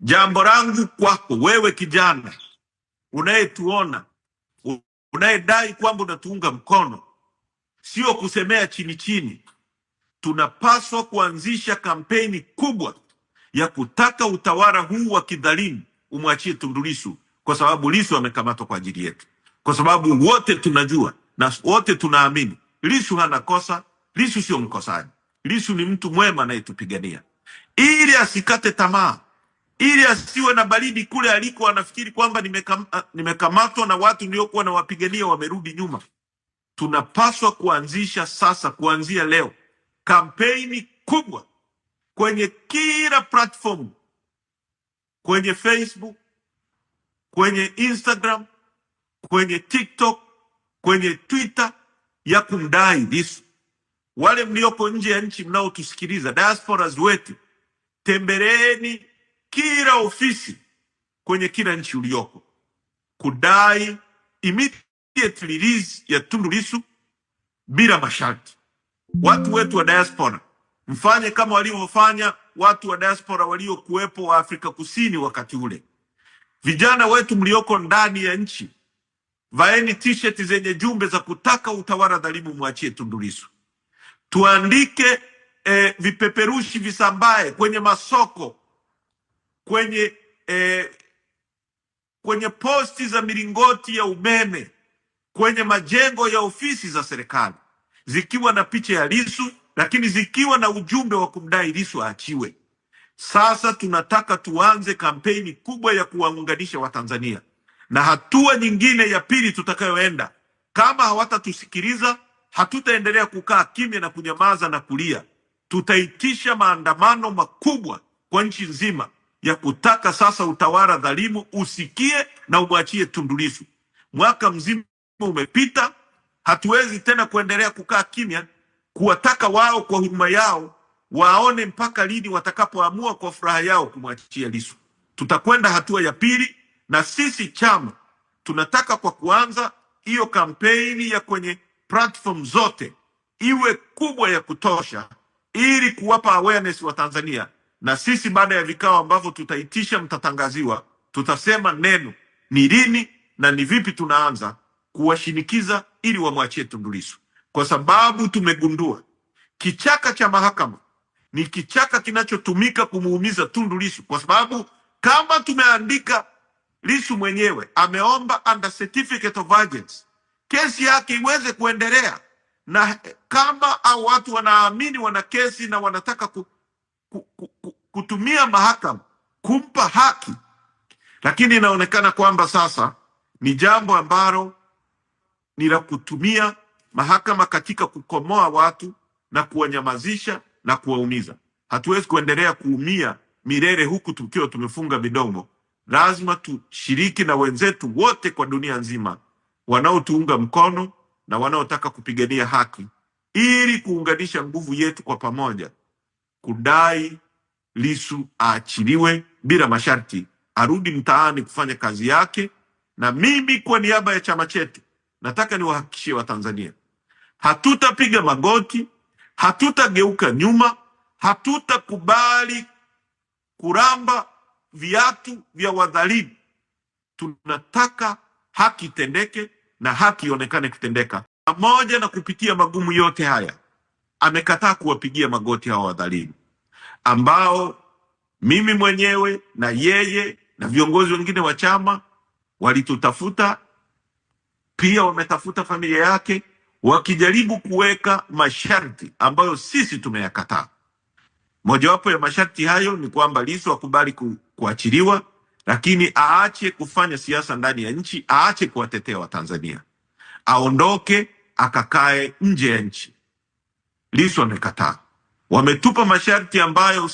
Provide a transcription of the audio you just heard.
Jambo langu kwako wewe kijana unayetuona, unayedai kwamba unatuunga mkono, sio kusemea chini chini. Tunapaswa kuanzisha kampeni kubwa ya kutaka utawala huu wa kidhalimu umwachie Tundu Lissu, kwa sababu Lissu amekamatwa kwa ajili yetu, kwa sababu wote tunajua na wote tunaamini Lissu hana kosa. Lissu sio mkosaji. Lissu ni mtu mwema anayetupigania, ili asikate tamaa, ili asiwe na baridi kule aliko anafikiri kwamba nimekamatwa na watu niliokuwa na wapigania wamerudi nyuma. Tunapaswa kuanzisha sasa, kuanzia leo, kampeni kubwa kwenye kila platform, kwenye Facebook, kwenye Instagram, kwenye TikTok, kwenye Twitter, ya kumdai Lissu. Wale mlioko nje ya nchi mnaotusikiliza, diasporas wetu, tembeleeni kila ofisi kwenye kila nchi ulioko, kudai immediate release ya Tundu Lissu bila masharti. Watu wetu wa diaspora, mfanye kama walivyofanya watu wa diaspora waliokuwepo wa Afrika Kusini wakati ule. Vijana wetu mlioko ndani ya nchi, vaeni t-shirt zenye jumbe za kutaka utawala dhalimu mwachie Tundu Lissu. Tuandike vipeperushi visambae kwenye masoko, kwenye posti za milingoti ya umeme, kwenye majengo ya ofisi za serikali, zikiwa na picha ya Lissu, lakini zikiwa na ujumbe wa kumdai Lissu aachiwe. Sasa tunataka tuanze kampeni kubwa ya kuwaunganisha Watanzania, na hatua nyingine ya pili tutakayoenda, kama hawatatusikiliza, hatutaendelea kukaa kimya na kunyamaza na kulia. Tutaitisha maandamano makubwa kwa nchi nzima ya kutaka sasa utawala dhalimu usikie na umwachie Tundu Lissu. Mwaka mzima umepita, hatuwezi tena kuendelea kukaa kimya, kuwataka wao kwa huruma yao waone mpaka lini watakapoamua kwa furaha yao kumwachia Lissu. Tutakwenda hatua ya pili, na sisi chama tunataka kwa kuanza hiyo kampeni ya kwenye platform zote iwe kubwa ya kutosha, ili kuwapa awareness wa Tanzania. Na sisi baada ya vikao ambavyo tutaitisha, mtatangaziwa, tutasema neno ni lini na ni vipi tunaanza kuwashinikiza ili wamwachie Tundu Lissu, kwa sababu tumegundua kichaka cha mahakama ni kichaka kinachotumika kumuumiza Tundu Lissu, kwa sababu kama tumeandika Lissu mwenyewe ameomba under certificate of urgency kesi yake iweze kuendelea, na kama au watu wanaamini wana kesi na wanataka kutumia mahakama kumpa haki, lakini inaonekana kwamba sasa ni jambo ambalo ni la kutumia mahakama katika kukomoa watu na kuwanyamazisha na kuwaumiza. Hatuwezi kuendelea kuumia milele huku tukiwa tumefunga midomo. Lazima tushiriki na wenzetu wote kwa dunia nzima wanaotuunga mkono na wanaotaka kupigania haki, ili kuunganisha nguvu yetu kwa pamoja kudai Lissu aachiliwe bila masharti, arudi mtaani kufanya kazi yake. Na mimi kwa niaba ya chama chetu nataka niwahakikishie Watanzania, hatutapiga magoti, hatutageuka nyuma, hatutakubali kuramba viatu vya wadhalimu. Tunataka haki itendeke na haki ionekane kutendeka. Pamoja na kupitia magumu yote haya, amekataa kuwapigia magoti hao wadhalimu ambao mimi mwenyewe na yeye na viongozi wengine wa chama walitutafuta, pia wametafuta familia yake, wakijaribu kuweka masharti ambayo sisi tumeyakataa. Mojawapo ya masharti hayo ni kwamba Lissu akubali kuachiliwa, lakini aache kufanya siasa ndani ya nchi, aache kuwatetea Watanzania, aondoke akakae nje ya nchi. Lissu amekataa. Wametupa masharti ambayo